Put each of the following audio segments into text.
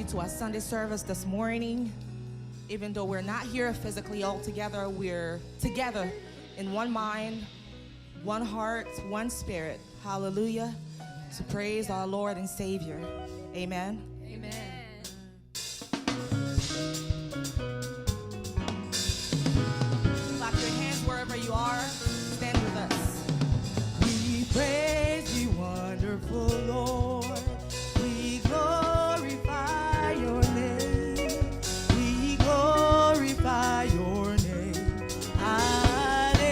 To our Sunday service this morning. Even though we're not here physically all together, we're together in one mind, one heart, one spirit. Hallelujah. To praise our Lord and Savior. Amen. Amen. Clap your hands wherever you are. Stand with us. We praise you, wonderful Lord. We glorify your name. We glorify your name. Hallelujah.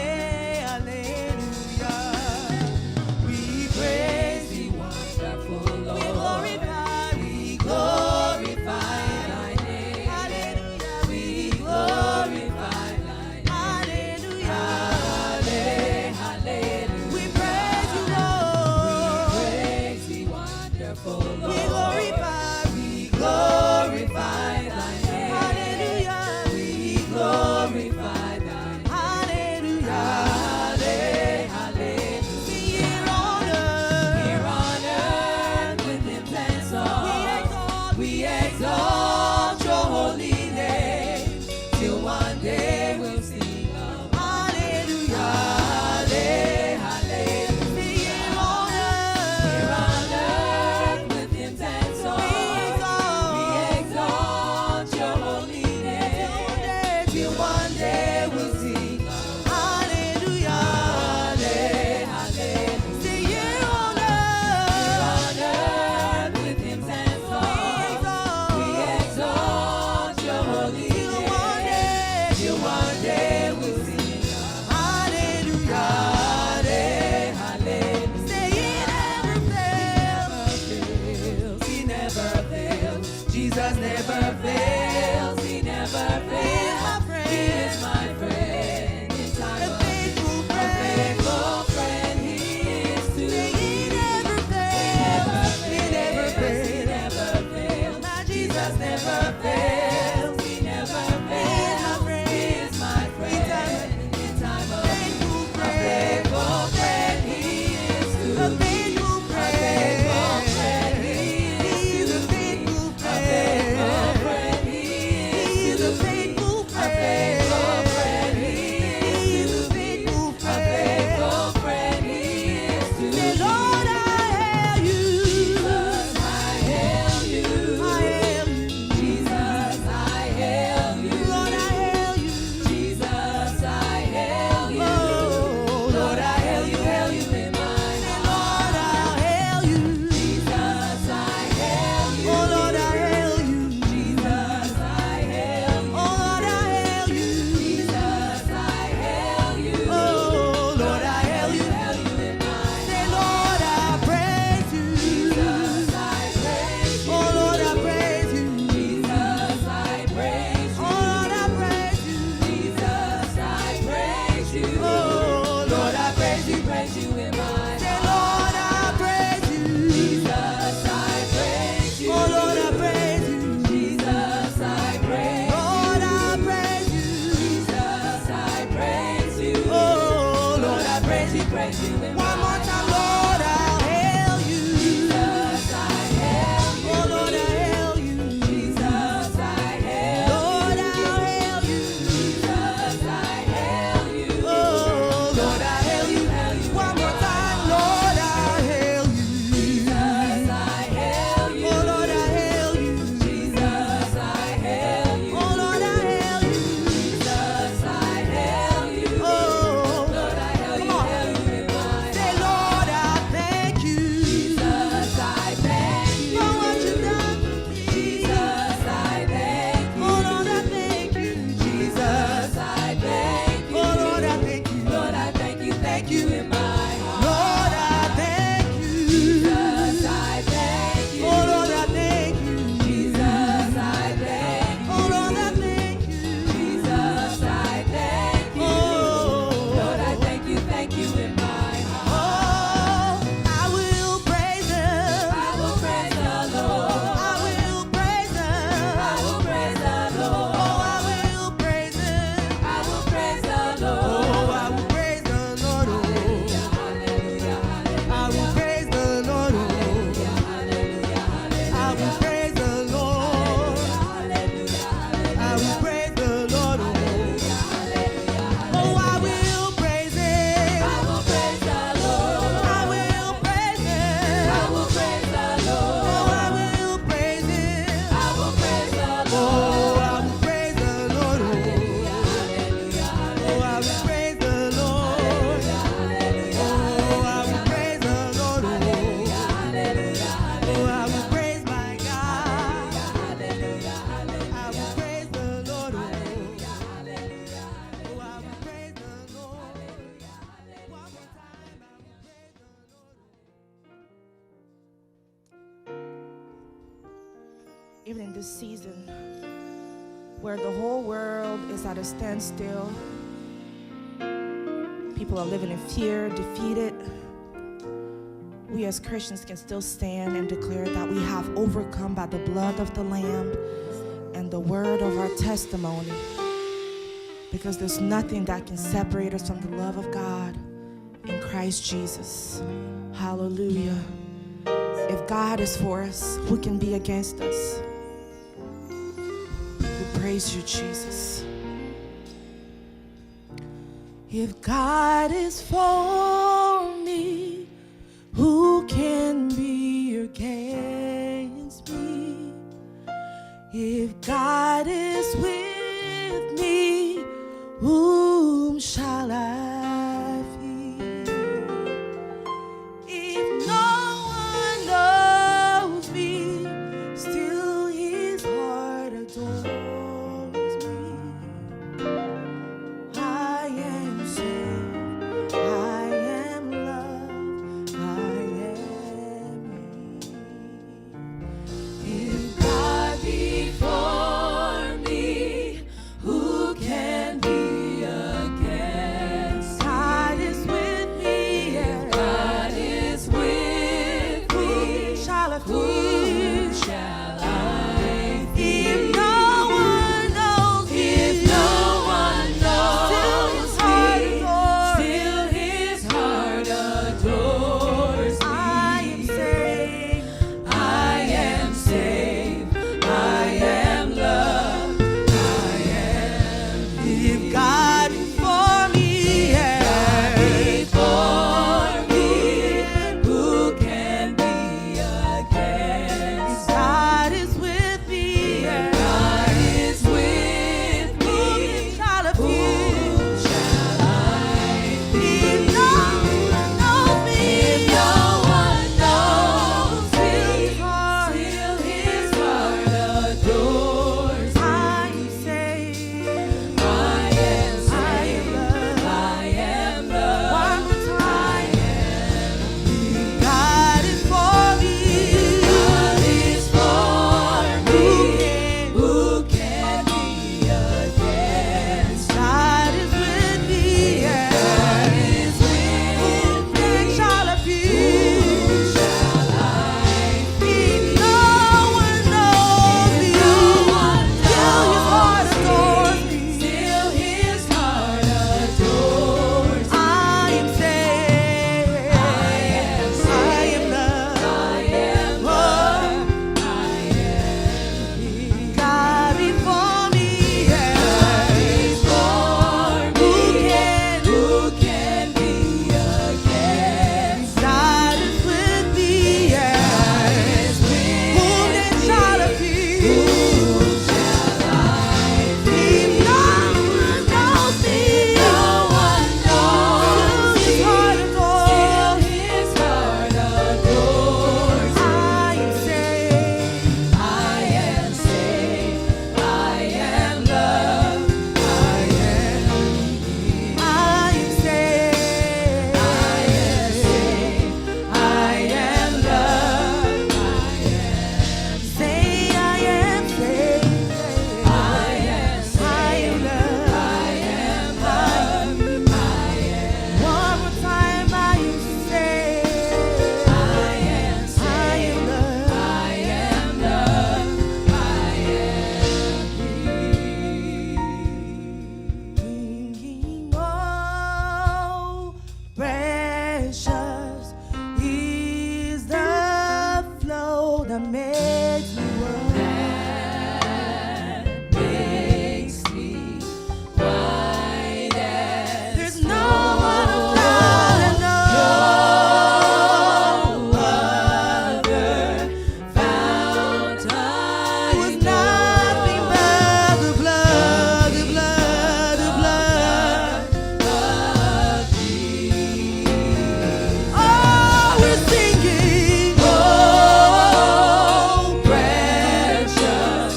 We praise you, wonderful Lord. We glorify. praise you. One more time, Lord, I'll hail you. Jesus, I hail you. Oh, Lord, I hail you. Jesus, I hail you. Lord, I'll hail you. Jesus, I hail you. Oh, Lord, I hail you. One more time, Lord, I'll hail you. Jesus, I hail you. Oh, Lord, I hail you. Jesus, I hail you. Oh, Lord, I hail you. Jesus, I hail you. Oh, Lord, I hail you. Come on. Say, Lord, I thank you. Jesus, I thank you. For what you've done for me. Jesus, I thank you. Oh, Lord, I thank you. Jesus, I thank you. Oh, Lord, I thank you. Lord, I thank you. Thank you in my heart. Lord, I thank you. Jesus, I thank you. Oh, Lord, I thank you. Jesus, I thank you. Oh, Lord, I thank you. Jesus, I thank you. Oh, Lord, I thank you in my heart. Oh, I will praise Him. I will praise the Lord. I will praise Him. I will praise the Lord. Oh, I will praise Him. I will praise the Lord. Oh, I will praise the Lord. Hallelujah, hallelujah, hallelujah. I will praise the Lord. Hallelujah, hallelujah, hallelujah. I will praise the Lord. Hallelujah, hallelujah. I will praise the Lord. Hallelujah, hallelujah. Oh, I will praise Him. I will praise the Lord. I will praise Him. I will praise the Lord. Oh, I will praise Him. I will praise the Lord. Oh, I will praise the Lord. Hallelujah, hallelujah, hallelujah. Oh, I will praise the Lord. Hallelujah, hallelujah. Oh, I will praise the Lord. Hallelujah, hallelujah. Oh, I will praise my God. Hallelujah, hallelujah. I will praise the Lord. Hallelujah, hallelujah. Oh, I will praise the Lord. One more time, I will praise the Lord. Even in this season where the whole world is at a standstill, people are living in fear, defeated, we as Christians can still stand and declare that we have overcome by the blood of the Lamb and the word of our testimony, because there's nothing that can separate us from the love of God in Christ Jesus. Hallelujah. If God is for us, who can be against us? We praise you, Jesus. If God is for me, who can be against me? If God is with me, whom shall I fear? If no one knows me, still His heart adores me. I am saved. I precious is the flow that makes me work. That makes me white as there's no other God and no other fountain. It was nothing but the blood, the blood, the blood of Jesus. Oh, we're singing, oh, precious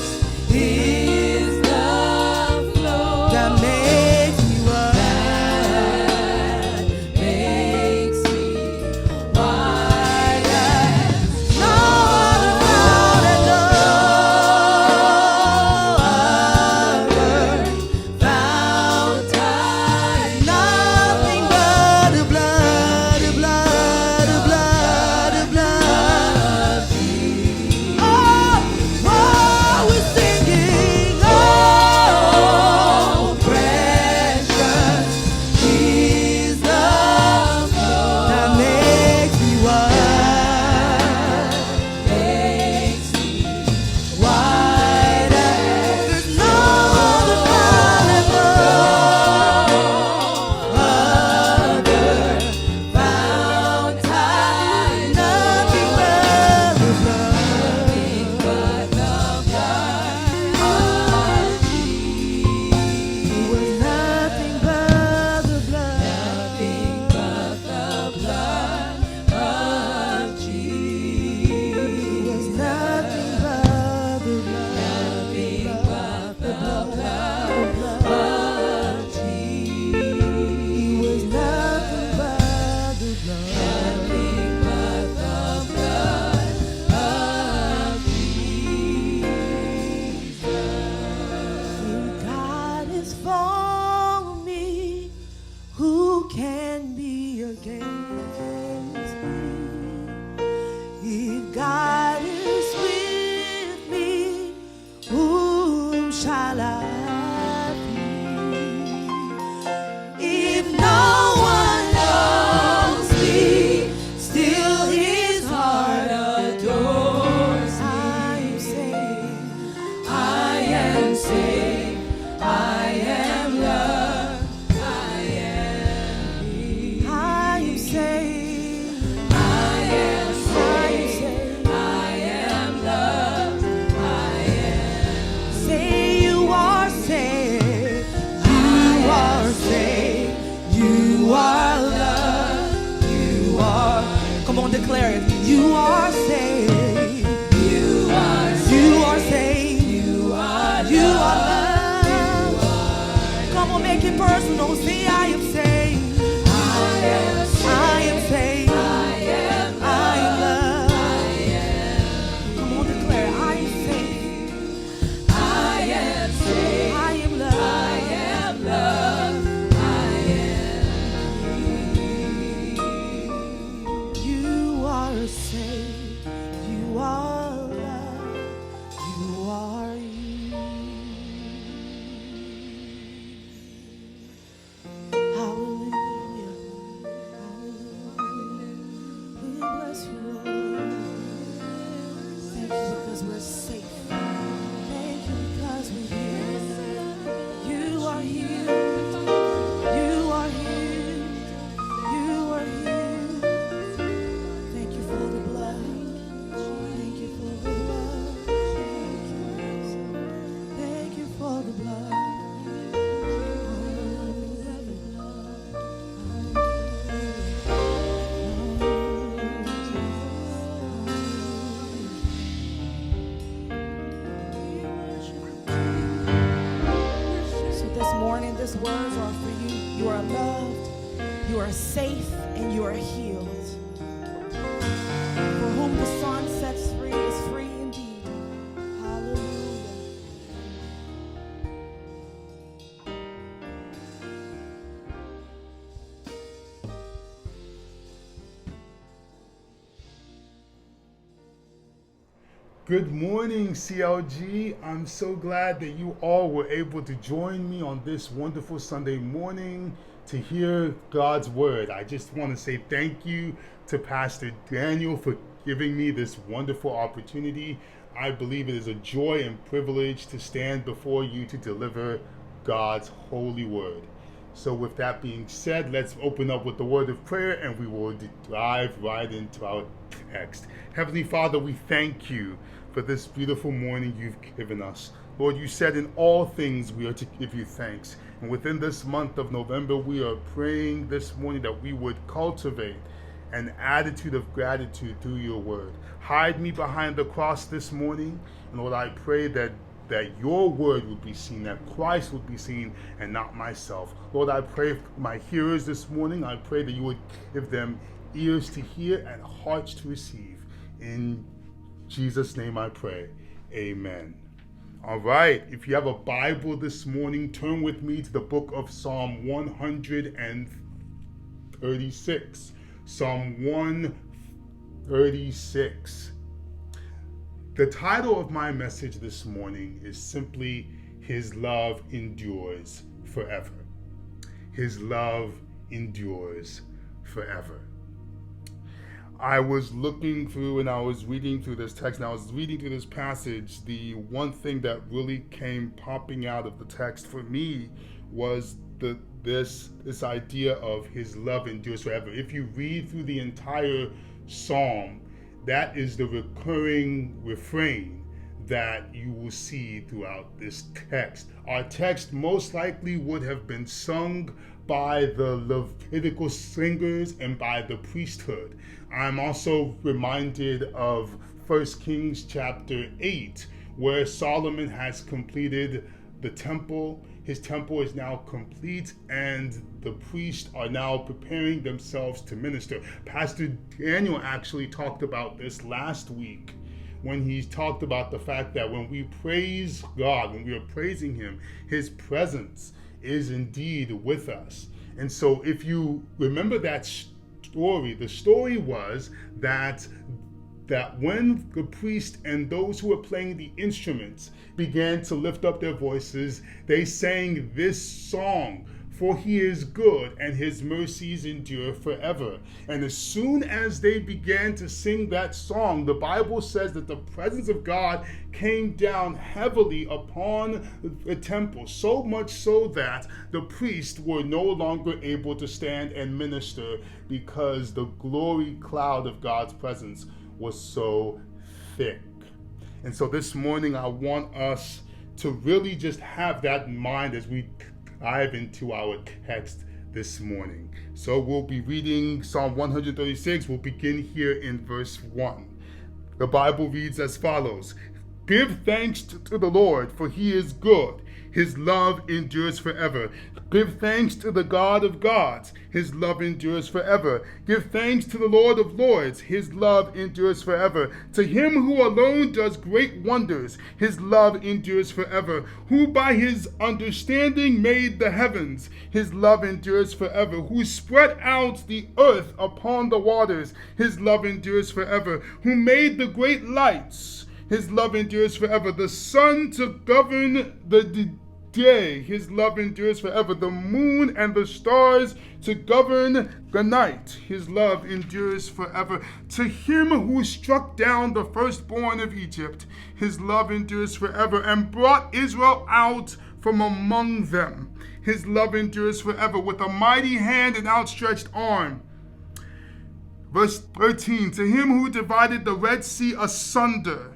is the flow that makes me what? That makes me white as no other ground and no other fountain. Nothing but the blood, the blood, the blood, the blood of Jesus. Oh, we're singing, oh, precious is the flow that makes me white, makes me white as there's no other fountain, no other fountain. Nothing but the blood, nothing but the blood of Jesus. It was nothing but the blood, nothing but the blood of Jesus. It was nothing but the blood, nothing but the blood of Jesus. It was nothing but the blood, nothing but the blood of Jesus. If God is for me, who can be against me? If God is with me, whom shall I fear? If no one knows me, still his heart adores me. I am saved, I am loved, I am free. I am saved, I am saved, I am loved, I am. Say you are saved, you are saved, you are loved, you are. Come on, declare it. You are saved, you are saved, you are loved. Come on, make it personal. Say I am saved, I am saved, I am loved. Come on, declare I am saved, I am loved, I am. You are saved, you are loved, you are you. Hallelujah, hallelujah. We bless you, Lord. Thank you because we're safe. Thank you because we're here. You are here. You are here. You are here. Thank you for the blood. Thank you for the blood. Thank you for the blood. So this morning, these words are for you. You are loved, you are safe, and you are healed. For whom the Son sets free is free indeed. Hallelujah. Good morning, CLG. I'm so glad that you all were able to join me on this wonderful Sunday morning to hear God's word. I just want to say thank you to Pastor Daniel for giving me this wonderful opportunity. I believe it is a joy and privilege to stand before you to deliver God's holy word. So with that being said, let's open up with the word of prayer and we will dive right into our text. Heavenly Father, we thank you for this beautiful morning you've given us. Lord, you said in all things we are to give you thanks. And within this month of November, we are praying this morning that we would cultivate an attitude of gratitude through your word. Hide me behind the cross this morning. And Lord, I pray that your word would be seen, that Christ would be seen and not myself. Lord, I pray for my hearers this morning. I pray that you would give them ears to hear and hearts to receive. In Jesus' name I pray. Amen. All right, if you have a Bible this morning, turn with me to the book of Psalm 136. Psalm 136. The title of my message this morning is simply, His Love Endures Forever. His love endures forever. I was looking through and I was reading through this text and I was reading through this passage. The one thing that really came popping out of the text for me was this idea of his love endures forever. If you read through the entire psalm, that is the recurring refrain that you will see throughout this text. Our text most likely would have been sung by the Levitical singers and by the priesthood. I'm also reminded of 1 Kings chapter 8, where Solomon has completed the temple. His temple is now complete and the priests are now preparing themselves to minister. Pastor Daniel actually talked about this last week when he talked about the fact that when we praise God, when we are praising him, his presence is indeed with us. And so if you remember that story, the story was that when the priest and those who were playing the instruments began to lift up their voices, they sang this song, "For he is good and his mercies endure forever." And as soon as they began to sing that song, the Bible says that the presence of God came down heavily upon the temple, so much so that the priests were no longer able to stand and minister because the glory cloud of God's presence was so thick. And so this morning I want us to really just have that in mind as we dive into our text this morning. So we'll be reading Psalm 136. We'll begin here in verse 1. The Bible reads as follows: "Give thanks to the Lord, for he is good. His love endures forever. Give thanks to the God of gods. His love endures forever. Give thanks to the Lord of lords. His love endures forever. To him who alone does great wonders, his love endures forever. Who by his understanding made the heavens, his love endures forever. Who spread out the earth upon the waters, his love endures forever. Who made the great lights, his love endures forever. The sun to govern the day, his love endures forever. The moon and the stars to govern the night, his love endures forever. To him who struck down the firstborn of Egypt, his love endures forever, and brought Israel out from among them, his love endures forever. With a mighty hand and outstretched arm. Verse 13, to him who divided the Red Sea asunder,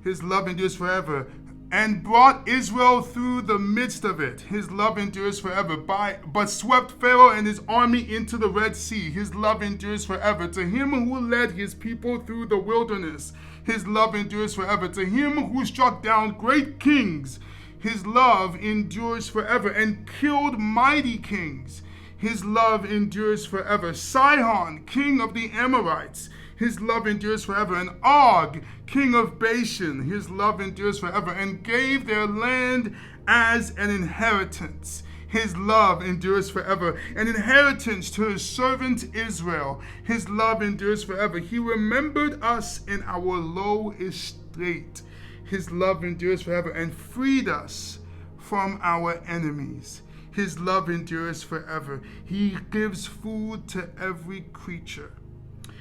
his love endures forever, and brought Israel through the midst of it, his love endures forever. But swept Pharaoh and his army into the Red Sea, his love endures forever. To him who led his people through the wilderness, his love endures forever. To him who struck down great kings, his love endures forever, and killed mighty kings, his love endures forever. Sihon, king of the Amorites, his love endures forever. And Og, king of Bashan, his love endures forever, and gave their land as an inheritance. His love endures forever. An inheritance to his servant Israel. His love endures forever. He remembered us in our low estate. His love endures forever, and freed us from our enemies. His love endures forever. He gives food to every creature.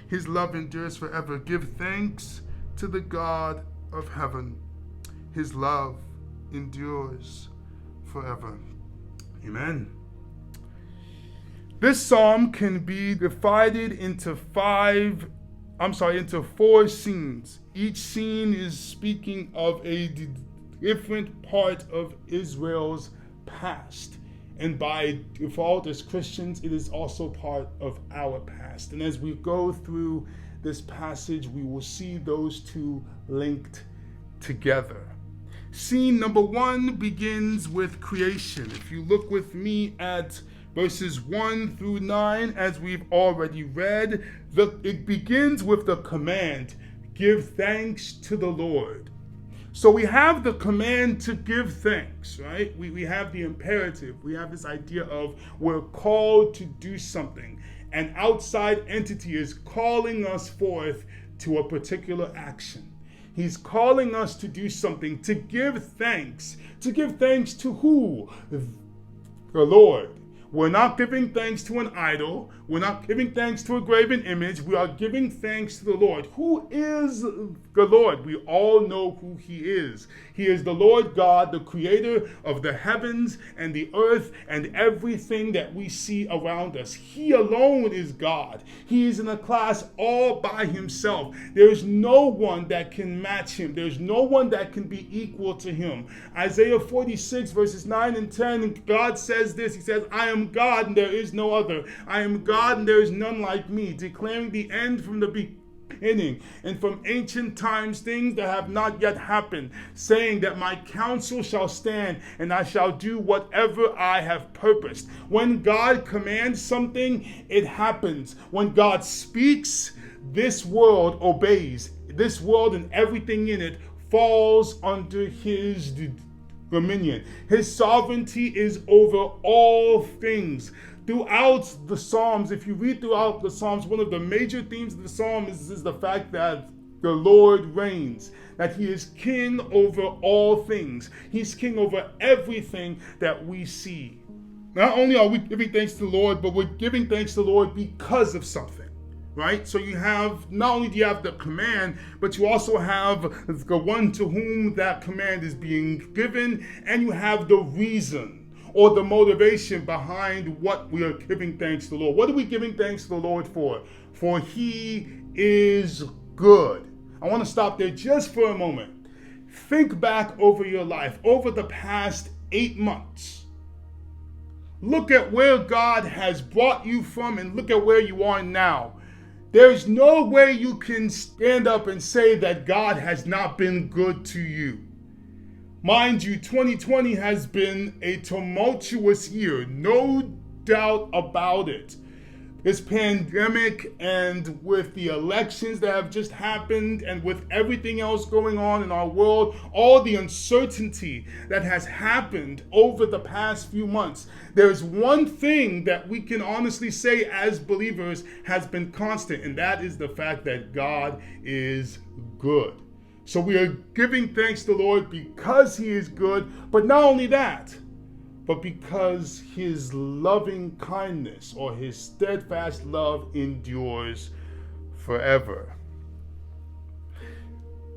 His love endures forever. Give thanks to the God of heaven. His love endures forever. Amen. This psalm can be divided into four scenes. Each scene is speaking of a different part of Israel's past. And by default, as Christians, it is also part of our past. And as we go through this passage, we will see those two linked together. Scene number 1 begins with creation. If you look with me at verses 1 through 9, as we've already read, it begins with the command, give thanks to the Lord. So we have the command to give thanks, right? We have the imperative. We have this idea of we're called to do something. An outside entity is calling us forth to a particular action. He's calling us to do something, to give thanks. To give thanks to who? The Lord. We're not giving thanks to an idol. We're not giving thanks to a graven image. We are giving thanks to the Lord. Who is the Lord? We all know who he is. He is the Lord God, the creator of the heavens and the earth and everything that we see around us. He alone is God. He is in a class all by himself. There's no one that can match him. There's no one that can be equal to him. Isaiah 46 verses 9 and 10, God says this. He says, I am God and there is no other. I am God and there is none like me, declaring the end from the beginning and from ancient times things that have not yet happened, saying that my counsel shall stand and I shall do whatever I have purposed. When God commands something, it happens. When God speaks, this world obeys. This world and everything in it falls under his dominion. His sovereignty is over all things. Throughout the Psalms, if you read throughout the Psalms, one of the major themes of the Psalm is the fact that the Lord reigns, that he is king over all things. He's king over everything that we see. Not only are we giving thanks to the Lord, but we're giving thanks to the Lord because of something. Right? So you have, not only do you have the command, but you also have the one to whom that command is being given, and you have the reason or the motivation behind what we are giving thanks to the Lord. What are we giving thanks to the Lord for? For he is good. I want to stop there just for a moment. Think back over your life, over the past 8 months. Look at where God has brought you from and look at where you are now. There's no way you can stand up and say that God has not been good to you. Mind you, 2020 has been a tumultuous year, no doubt about it. This pandemic and with the elections that have just happened and with everything else going on in our world, all the uncertainty that has happened over the past few months, there's one thing that we can honestly say as believers has been constant, and that is the fact that God is good. So we are giving thanks to the Lord because he is good, but not only that, but because his loving kindness or his steadfast love endures forever.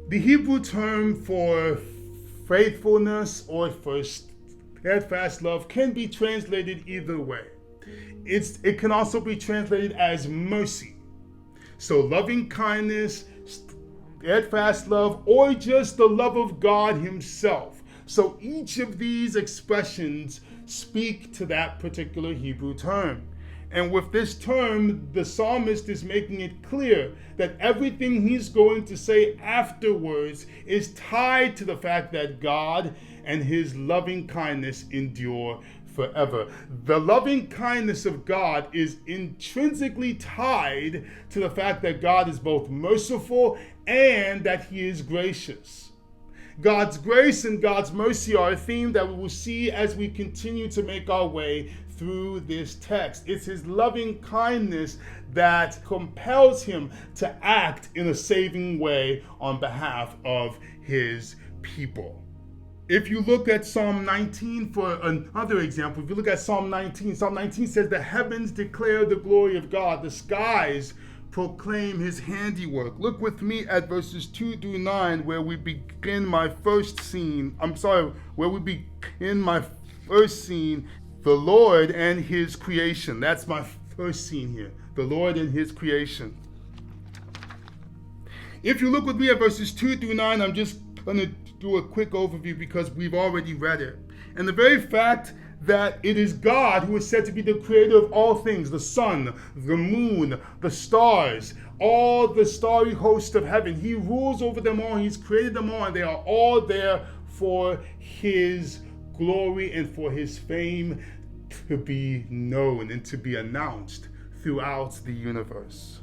The Hebrew term for faithfulness or for steadfast love can be translated either way. It can also be translated as mercy. So loving kindness, steadfast love, or just the love of God himself. So each of these expressions speak to that particular Hebrew term. And with this term, the psalmist is making it clear that everything he's going to say afterwards is tied to the fact that God and his loving kindness endure forever. The loving kindness of God is intrinsically tied to the fact that God is both merciful and that he is gracious. God's grace and God's mercy are a theme that we will see as we continue to make our way through this text. It's his loving kindness that compels him to act in a saving way on behalf of his people. If you look at Psalm 19 for another example, if you look at Psalm 19 says, the heavens declare the glory of God, the skies proclaim his handiwork. Look with me at verses 2 through 9, where we begin my first scene. The Lord and his creation. That's my first scene here. The Lord and his creation. If you look with me at verses 2 through 9, I'm just going to do a quick overview because we've already read it. And the very fact that it is God who is said to be the creator of all things, the sun, the moon, the stars, all the starry host of heaven. He rules over them all. He's created them all, and they are all there for his glory and for his fame to be known and to be announced throughout the universe.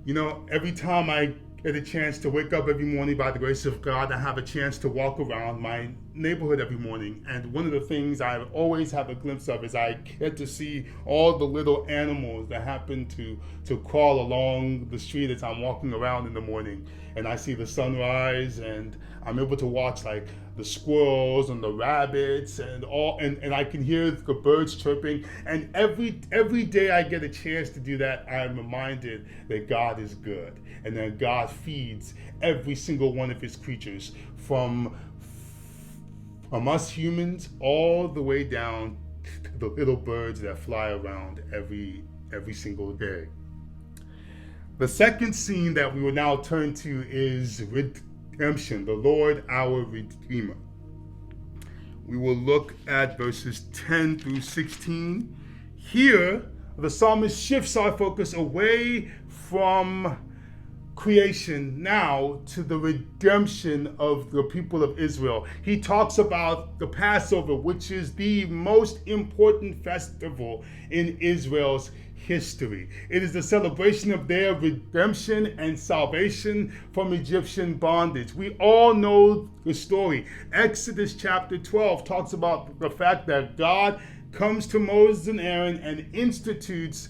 You know, every time I get a chance to wake up every morning by the grace of God, I have a chance to walk around my neighborhood every morning. And one of the things I always have a glimpse of is I get to see all the little animals that happen to crawl along the street as I'm walking around in the morning. And I see the sunrise, and I'm able to watch like the squirrels and the rabbits and I can hear the birds chirping. And every day I get a chance to do that, I'm reminded that God is good and that God feeds every single one of his creatures, from us humans all the way down to the little birds that fly around every single day. The second scene that we will now turn to is redemption, the Lord our Redeemer. We will look at verses 10 through 16. Here, the psalmist shifts our focus away from creation now to the redemption of the people of Israel. He talks about the Passover, which is the most important festival in Israel's history. It is the celebration of their redemption and salvation from Egyptian bondage. We all know the story. Exodus chapter 12 talks about the fact that God comes to Moses and Aaron and institutes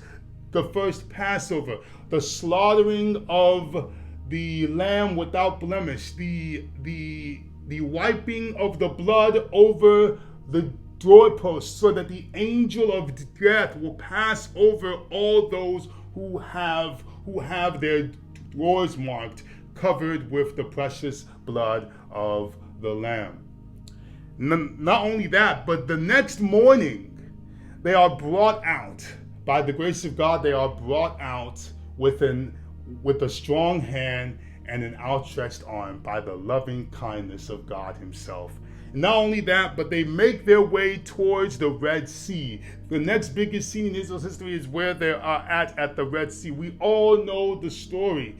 the first Passover, the slaughtering of the lamb without blemish, the wiping of the blood over the doorposts, so that the angel of death will pass over all those who have their doors marked, covered with the precious blood of the lamb. Not only that, but the next morning they are brought out. By the grace of God, they are brought out with a strong hand and an outstretched arm by the loving kindness of God himself. Not only that, but they make their way towards the Red Sea. The next biggest scene in Israel's history is where they are at the Red Sea. We all know the story.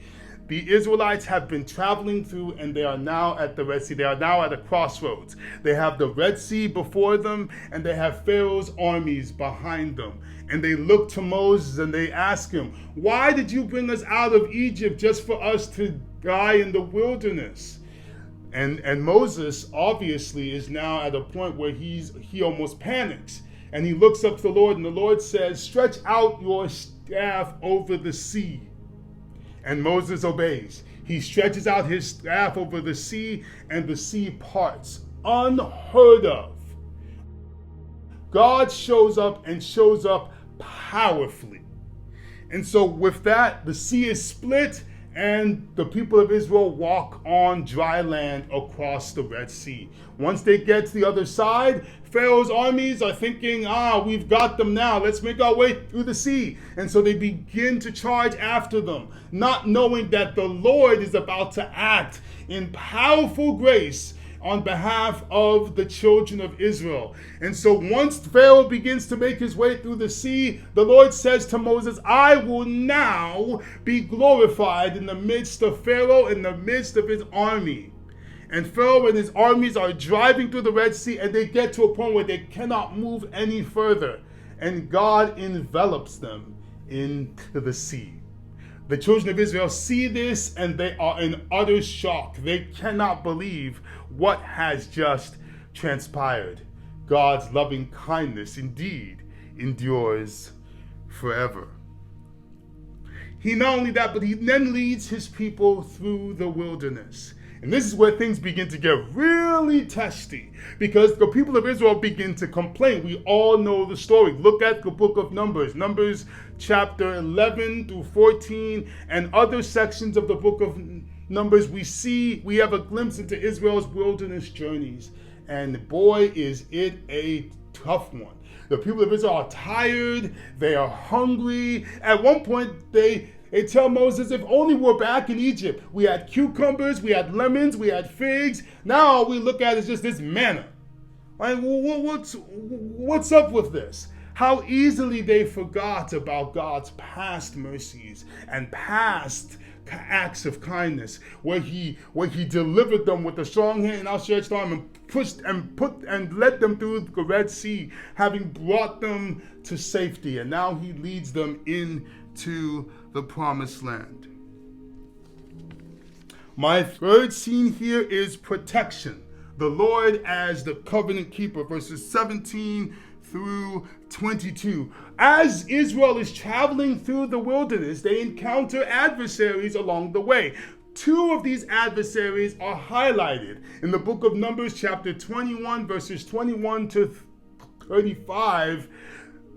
The Israelites have been traveling through, and they are now at the Red Sea. They are now at a crossroads. They have the Red Sea before them, and they have Pharaoh's armies behind them. And they look to Moses and they ask him, "Why did you bring us out of Egypt just for us to die in the wilderness?" And Moses obviously is now at a point where he almost panics. And he looks up to the Lord, and the Lord says, "Stretch out your staff over the sea." And Moses obeys. He stretches out his staff over the sea, and the sea parts. Unheard of. God shows up, and shows up powerfully. And so with that, the sea is split, and the people of Israel walk on dry land across the Red Sea. Once they get to the other side, Pharaoh's armies are thinking, we've got them now. Let's make our way through the sea. And so they begin to charge after them, not knowing that the Lord is about to act in powerful grace on behalf of the children of Israel. And so once Pharaoh begins to make his way through the sea, the Lord says to Moses, "I will now be glorified in the midst of Pharaoh, in the midst of his army." And Pharaoh and his armies are driving through the Red Sea, and they get to a point where they cannot move any further. And God envelops them into the sea. The children of Israel see this, and they are in utter shock. They cannot believe what has just transpired. God's loving kindness indeed endures forever. He not only that, but he then leads his people through the wilderness. And this is where things begin to get really testy, because the people of Israel begin to complain. We all know the story. Look at the book of Numbers, Numbers chapter 11 through 14, and other sections of the book of Numbers. We have a glimpse into Israel's wilderness journeys. And boy, is it a tough one. The people of Israel are tired. They are hungry. At one point, they tell Moses, if only we're back in Egypt. We had cucumbers, we had lemons, we had figs. Now all we look at is just this manna. Like, what's up with this? How easily they forgot about God's past mercies and past acts of kindness, where he delivered them with a strong hand and outstretched arm and pushed and led them through the Red Sea, having brought them to safety. And now he leads them into the promised land. My third scene here is protection. The Lord as the covenant keeper, verses 17 through 22. As Israel is traveling through the wilderness, they encounter adversaries along the way. Two of these adversaries are highlighted in the book of Numbers, chapter 21, verses 21 to 35.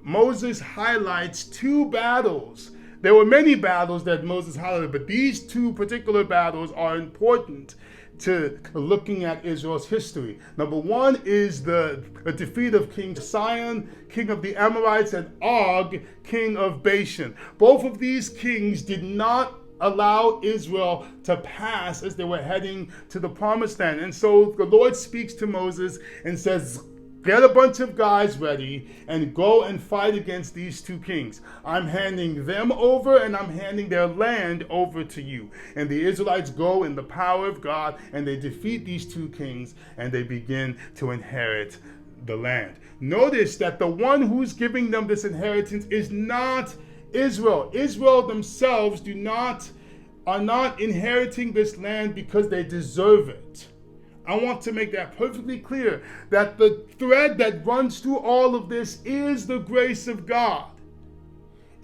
Moses highlights two battles. There were many battles that Moses highlighted, but these two particular battles are important to looking at Israel's history. Number one is the defeat of King Sihon, king of the Amorites, and Og, king of Bashan. Both of these kings did not allow Israel to pass as they were heading to the promised land. And so the Lord speaks to Moses and says, get a bunch of guys ready and go and fight against these two kings. I'm handing them over and I'm handing their land over to you. And the Israelites go in the power of God and they defeat these two kings and they begin to inherit the land. Notice that the one who's giving them this inheritance is not Israel. Israel themselves are not inheriting this land because they deserve it. I want to make that perfectly clear, that the thread that runs through all of this is the grace of God.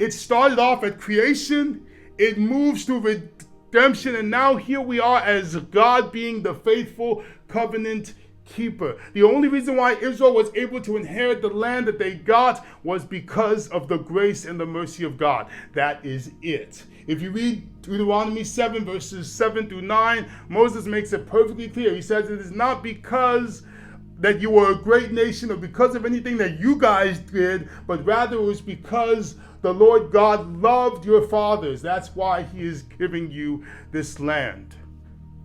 It started off at creation, it moves through redemption, and now here we are as God being the faithful covenant keeper. The only reason why Israel was able to inherit the land that they got was because of the grace and the mercy of God. That is it. If you read Deuteronomy 7, verses 7 through 9, Moses makes it perfectly clear. He says it is not because that you were a great nation or because of anything that you guys did, but rather it was because the Lord God loved your fathers. That's why he is giving you this land.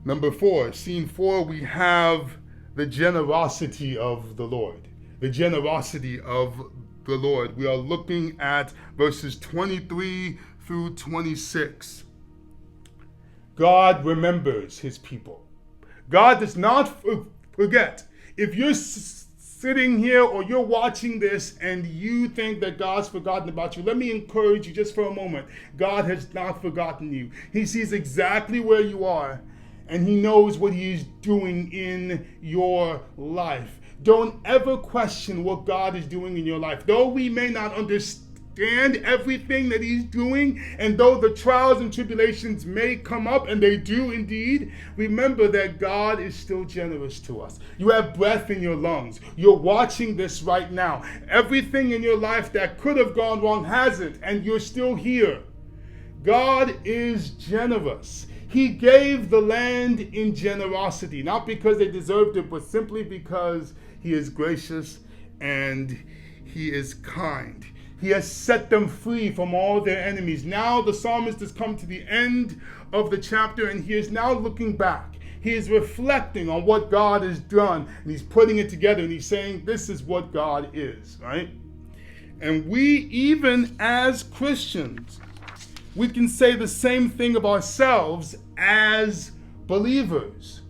Number 4, scene 4, we have the generosity of the Lord. The generosity of the Lord. We are looking at verses 23 through 26. God remembers his people. God does not forget. If you're sitting here or you're watching this and you think that God's forgotten about you, let me encourage you just for a moment. God has not forgotten you. He sees exactly where you are and he knows what he is doing in your life. Don't ever question what God is doing in your life. Though we may not understand everything that he's doing, and though the trials and tribulations may come up, and they do indeed, remember that God is still generous to us. You have breath in your lungs. You're watching this right now. Everything in your life that could have gone wrong hasn't, and you're still here. God is generous. He gave the land in generosity, not because they deserved it, but simply because he is gracious and he is kind. He has set them free from all their enemies. Now the psalmist has come to the end of the chapter and he is now looking back. He is reflecting on what God has done and he's putting it together and he's saying, this is what God is, right? And we, even as Christians, we can say the same thing of ourselves as believers.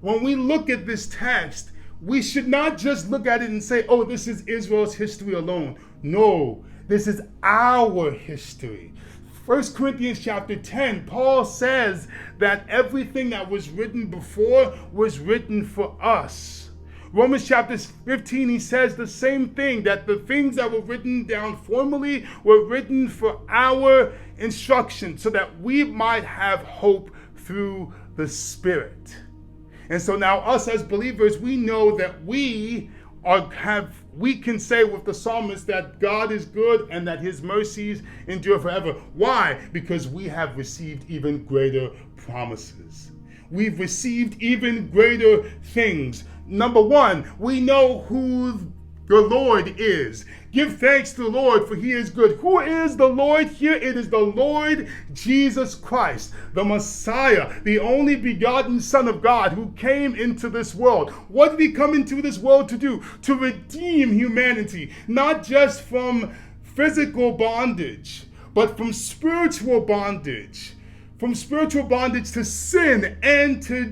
When we look at this text, we should not just look at it and say, oh, this is Israel's history alone. No, this is our history. 1 Corinthians chapter 10, Paul says that everything that was written before was written for us. Romans chapter 15, he says the same thing, that the things that were written down formerly were written for our instruction so that we might have hope through the Spirit. And so now us as believers, we know that we can say with the psalmist that God is good and that his mercies endure forever. Why? Because we have received even greater promises. We've received even greater things. Number one, we know who the Lord is. Give thanks to the Lord, for he is good. Who is the Lord here? It is the Lord Jesus Christ, the Messiah, the only begotten Son of God who came into this world. What did he come into this world to do? To redeem humanity, not just from physical bondage, but from spiritual bondage. From spiritual bondage to sin and to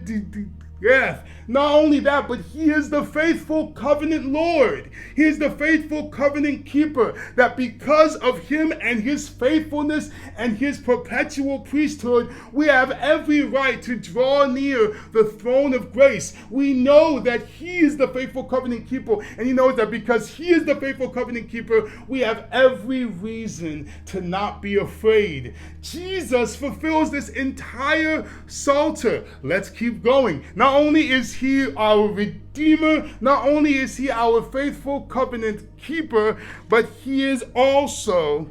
death. Not only that, but he is the faithful covenant Lord. He is the faithful covenant keeper, that because of him and his faithfulness and his perpetual priesthood, we have every right to draw near the throne of grace. We know that he is the faithful covenant keeper, and he knows that because he is the faithful covenant keeper, we have every reason to not be afraid. Jesus fulfills this entire psalter. Let's keep going. Not only is he our Redeemer, not only is he our faithful covenant keeper, but he is also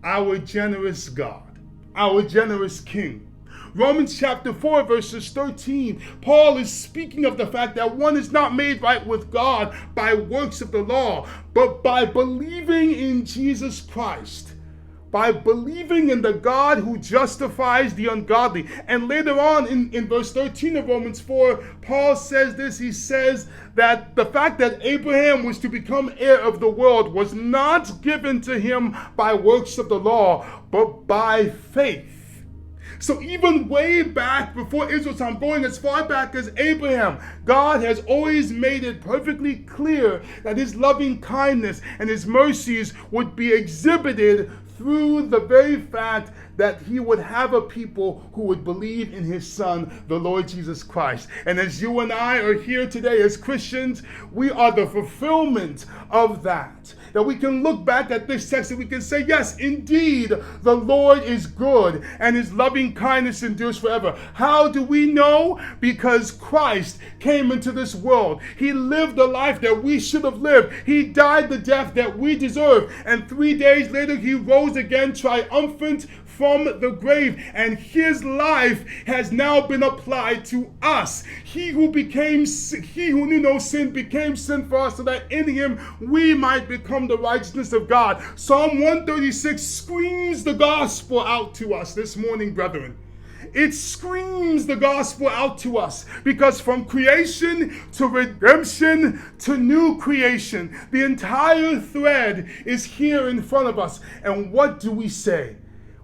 our generous God, our generous King. Romans chapter 4, verses 13, Paul is speaking of the fact that one is not made right with God by works of the law, but by believing in Jesus Christ. By believing in the God who justifies the ungodly. And later on in verse 13 of Romans 4, Paul says this. He says that the fact that Abraham was to become heir of the world was not given to him by works of the law, but by faith. So even way back before Israel's time, going as far back as Abraham, God has always made it perfectly clear that his loving kindness and his mercies would be exhibited through the very fact that he would have a people who would believe in his Son, the Lord Jesus Christ. And as you and I are here today as Christians, we are the fulfillment of that. That we can look back at this text and we can say, yes, indeed, the Lord is good and his loving kindness endures forever. How do we know? Because Christ came into this world. He lived the life that we should have lived. He died the death that we deserve. And 3 days later, he rose again triumphant from the grave, and his life has now been applied to us. He who knew no sin became sin for us, so that in him we might become the righteousness of God. Psalm 136 screams the gospel out to us this morning, brethren. It screams the gospel out to us, because from creation to redemption to new creation, the entire thread is here in front of us. And what do we say?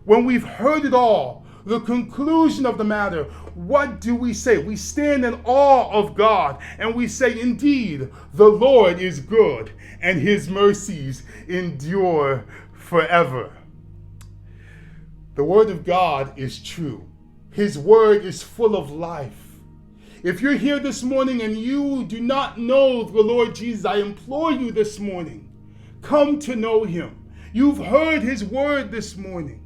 When we've heard it all, the conclusion of the matter, what do we say? We stand in awe of God and we say, indeed, the Lord is good and his mercies endure forever. The word of God is true. His word is full of life. If you're here this morning and you do not know the Lord Jesus, I implore you this morning, come to know him. You've heard his word this morning.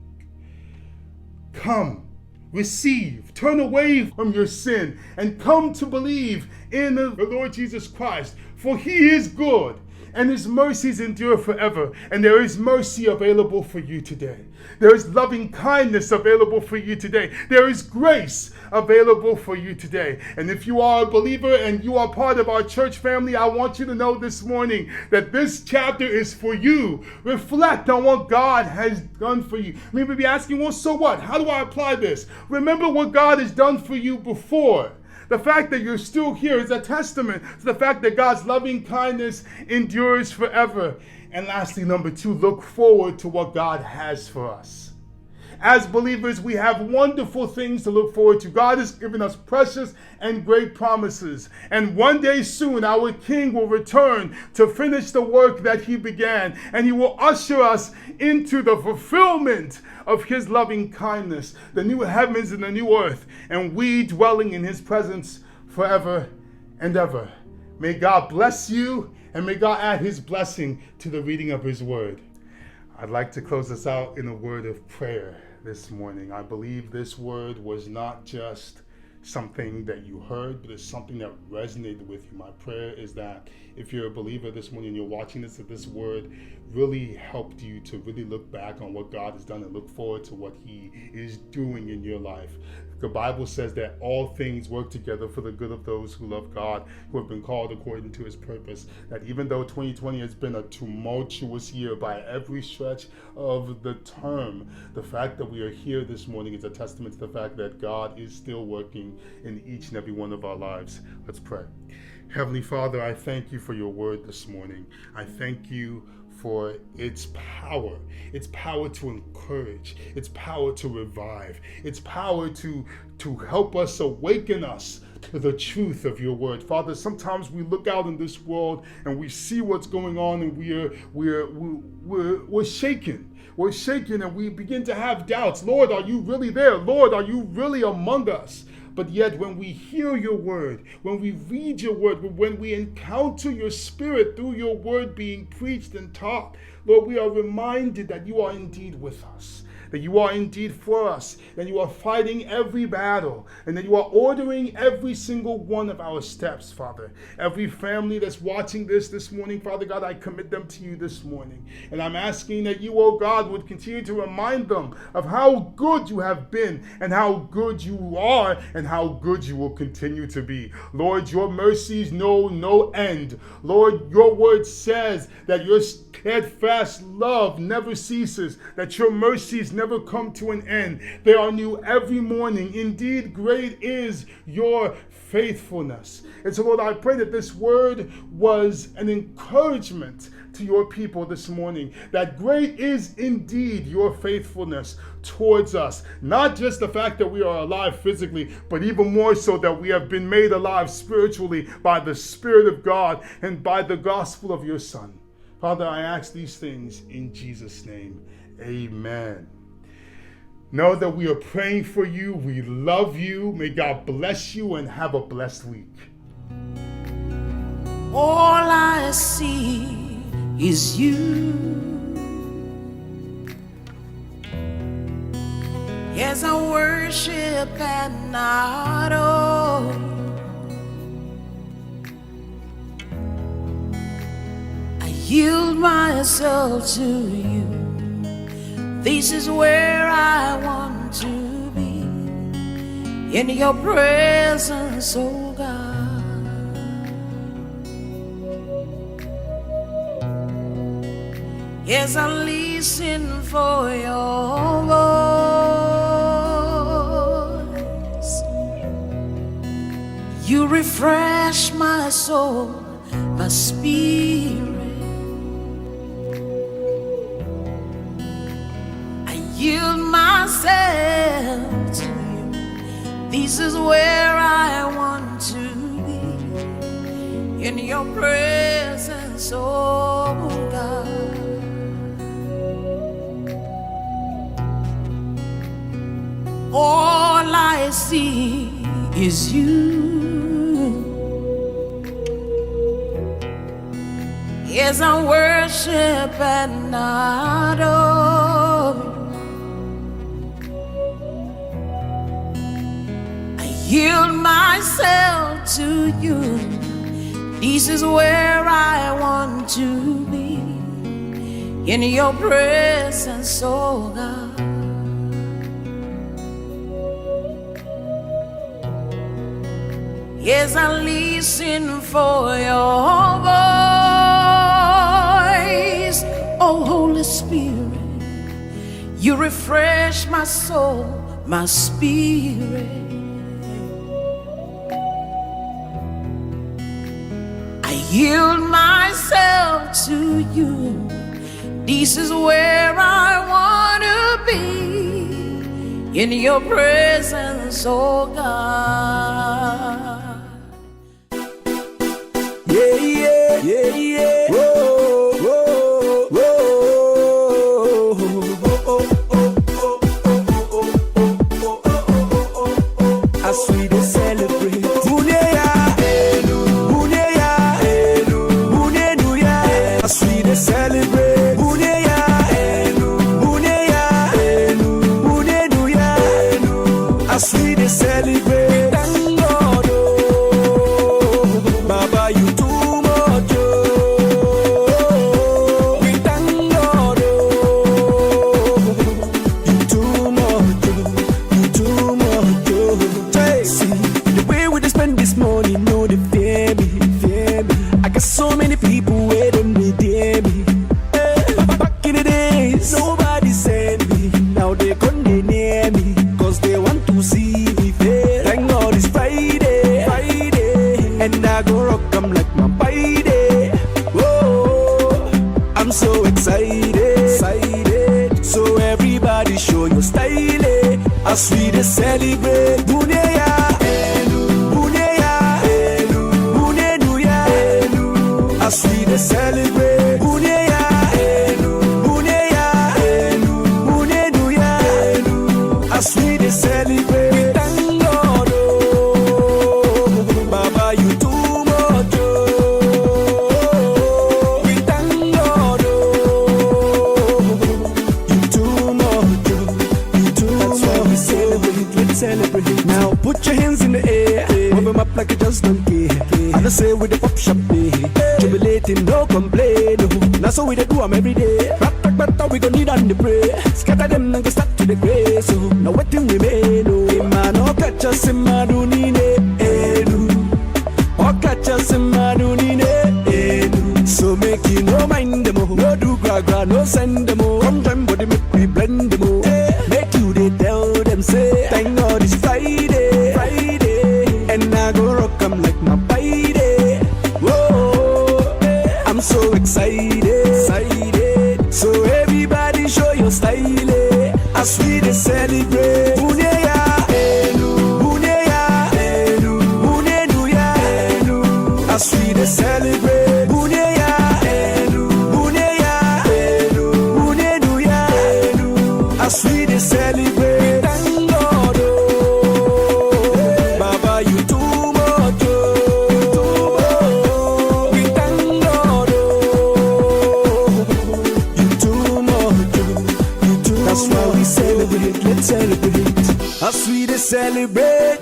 Come, receive, turn away from your sin, and come to believe in the Lord Jesus Christ. For he is good, and his mercies endure forever. And there is mercy available for you today. There is loving kindness available for you today. There is grace available for you today. And if you are a believer and you are part of our church family, I want you to know this morning that this chapter is for you. Reflect on what God has done for you. Maybe be asking, well, so what? How do I apply this? Remember what God has done for you before. The fact that you're still here is a testament to the fact that God's loving kindness endures forever. And lastly, number 2, look forward to what God has for us. As believers, we have wonderful things to look forward to. God has given us precious and great promises. And one day soon, our King will return to finish the work that he began. And he will usher us into the fulfillment of his loving kindness, the new heavens and the new earth, and we dwelling in his presence forever and ever. May God bless you, and may God add his blessing to the reading of his word. I'd like to close us out in a word of prayer this morning. I believe this word was not just something that you heard, but it's something that resonated with you. My prayer is that if you're a believer this morning and you're watching this, that this word really helped you to really look back on what God has done and look forward to what He is doing in your life. The Bible says that all things work together for the good of those who love God, who have been called according to His purpose. That even though 2020 has been a tumultuous year by every stretch of the term, the fact that we are here this morning is a testament to the fact that God is still working in each and every one of our lives. Let's pray. Heavenly Father, I thank you for your word this morning. I thank you for its power to encourage, its power to revive, its power to help us, awaken us to the truth of your word. Father, sometimes we look out in this world and we see what's going on, and we're shaken. We're shaken and we begin to have doubts. Lord, are you really there? Lord, are you really among us? But yet when we hear your word, when we read your word, when we encounter your spirit through your word being preached and taught, Lord, we are reminded that you are indeed with us, that you are indeed for us, that you are fighting every battle, and that you are ordering every single one of our steps, Father. Every family that's watching this morning, Father God, I commit them to you this morning. And I'm asking that you, oh God, would continue to remind them of how good you have been and how good you are and how good you will continue to be. Lord, your mercies know no end. Lord, your word says that your steadfast love never ceases, that your mercies never come to an end. They are new every morning. Indeed, great is your faithfulness. And so, Lord, I pray that this word was an encouragement to your people this morning, that great is indeed your faithfulness towards us. Not just the fact that we are alive physically, but even more so that we have been made alive spiritually by the Spirit of God and by the gospel of your Son. Father, I ask these things in Jesus' name. Amen. Know that we are praying for you. We love you. May God bless you and have a blessed week. All I see is you. Yes, I worship and adore you. I yield myself to you. This is where I want to be, in your presence, oh God. Yes, I listen for your voice. You refresh my soul, my spirit. Yield myself to you. This is where I want to be, in your presence, oh God. All I see is you. Yes, I worship and adore you. Yield myself to you. This is where I want to be, in your presence, oh God. Yes, I listen for your voice. Oh, Holy Spirit, you refresh my soul, my spirit. Yield myself to you. This is where I want to be, in your presence, oh God. Yeah, yeah, yeah, yeah. Whoa, whoa, whoa. As we celebrate. Celebrate, Buneya, Buneya, Buneya, as we celebrate. as we dey celebrate. Buneya, Buneya, Bunenuya, as we dey celebrate. Buneya, Buneya, Bunenuya, as we dey celebrate. We thank God, oh, Baba, you too much, oh. We thank God, oh, you too much, oh. You too much. That's why we celebrate, let's celebrate. Now put your hands in the air, move them up like you just don't care. And I say with the pop shop day, jubilating, no complain. Now so we dey do 'em every day. But we gon' need on the pray. Scatter them and get stuck to the grace. So now what thing remain? Oh, man, oh, catch us in Madunine. Oh, catch us in Madunine. So make you no mind them. No do gra, no send them. Come time, body make we blend them. Make you they tell them, say, thank God it's Friday. And I go rock 'em like my Friday. Whoa, I'm so excited. So everybody show your style, as we dey celebrate. Buneya, Buneya, Bunenuya, as we dey celebrate. Buneya, Buneya, Bunenuya, as we dey celebrate. Thank God, oh, Baba, you too much, oh. We thank God, oh. That's why we celebrate, let's celebrate. As we dey celebrate,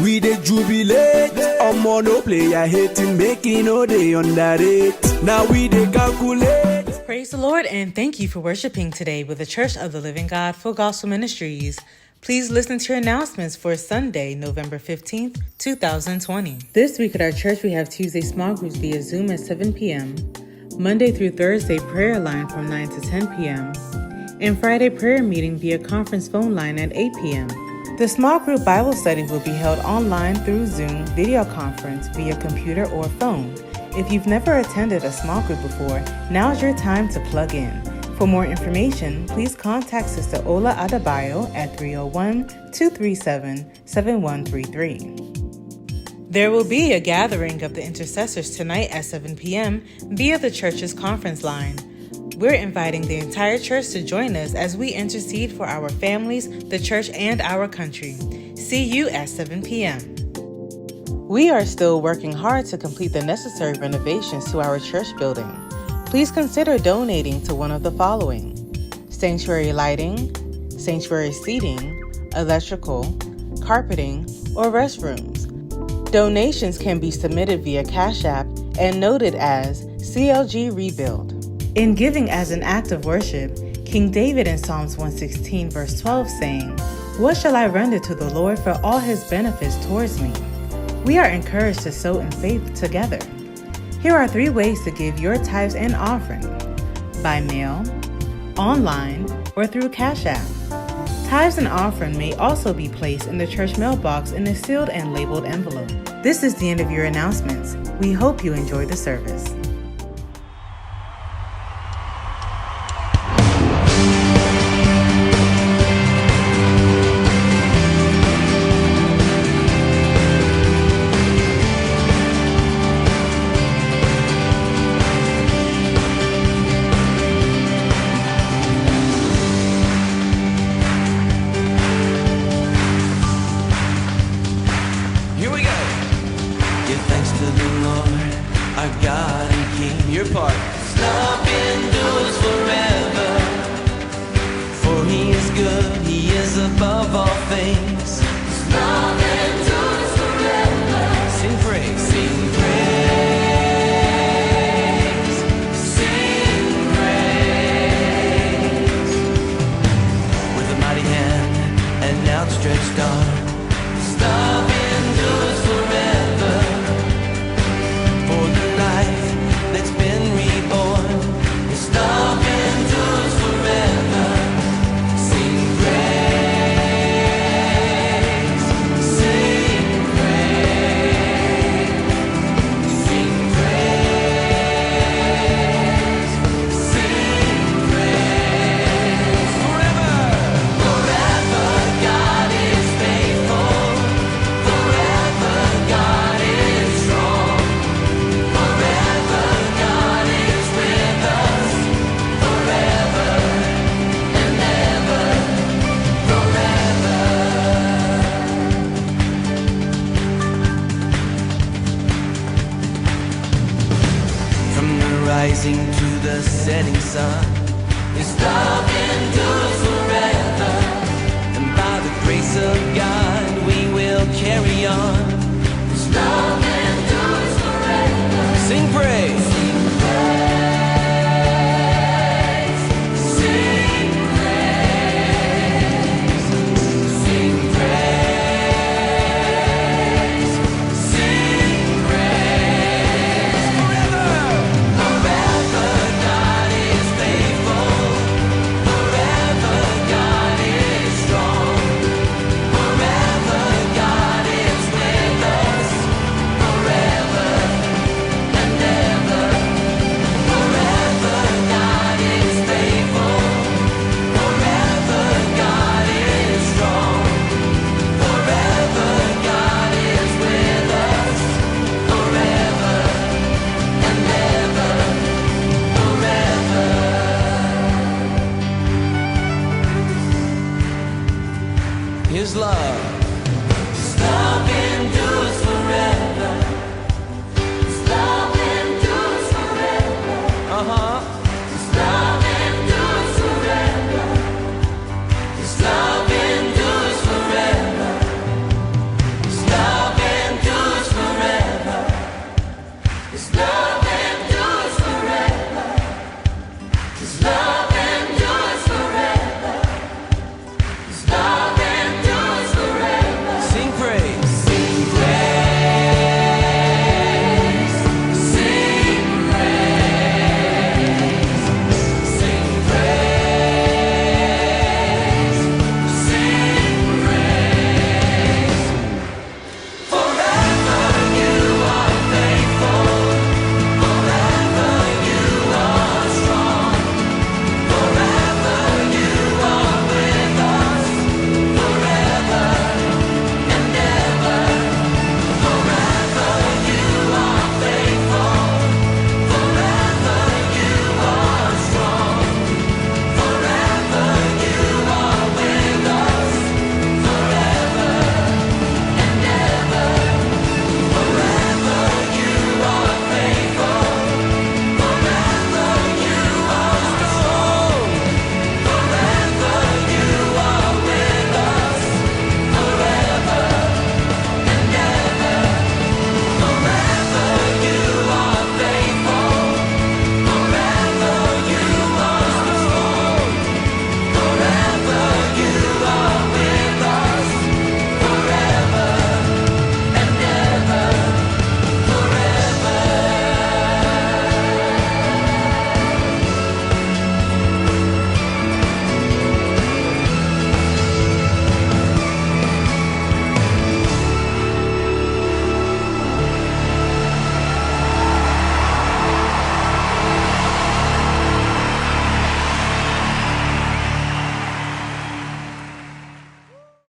we dey jubilate. Omo no player hating, making no day underrate. Now we dey calculate. Praise the Lord and thank you for worshiping today with the Church of the Living God Full Gospel Ministries. Please listen to your announcements for Sunday, November 15th, 2020. This week at our church, we have Tuesday small groups via Zoom at 7 p.m., Monday through Thursday prayer line from 9 to 10 p.m., and Friday prayer meeting via conference phone line at 8 p.m. The small group Bible study will be held online through Zoom video conference via computer or phone. If you've never attended a small group before, now's your time to plug in. For more information, please contact Sister Ola Adebayo at 301-237-7133. There will be a gathering of the intercessors tonight at 7 p.m. via the church's conference line. We're inviting the entire church to join us as we intercede for our families, the church, and our country. See you at 7 p.m. We are still working hard to complete the necessary renovations to our church building. Please consider donating to one of the following: sanctuary lighting, sanctuary seating, electrical, carpeting, or restrooms. Donations can be submitted via Cash App and noted as CLG Rebuild. In giving as an act of worship, King David in Psalms 116 verse 12 saying, "What shall I render to the Lord for all his benefits towards me?" We are encouraged to sow in faith together. Here are 3 ways to give your tithes and offering: by mail, online, or through Cash App. Tithes and offering may also be placed in the church mailbox in a sealed and labeled envelope. This is the end of your announcements. We hope you enjoy the service. Here we go. Give thanks to the Lord, our God and King. Your part. His love endures forever. For he is good, he is above all things. His love endures forever. Sing praise, sing praise, sing praise. With a mighty hand and outstretched arm. His love endures forever. For the life that's been reborn, His love endures forever. Sing praise. beyond. His love endures forever. Sing praise. Sing praise. Sing praise. Sing praise. Sing praise. Forever. Forever God is faithful. Forever God is strong. Forever God is with us. Forever and ever. Forever God is faithful. Forever God is strong. Forever God is with us. Forever and ever. Forever. His love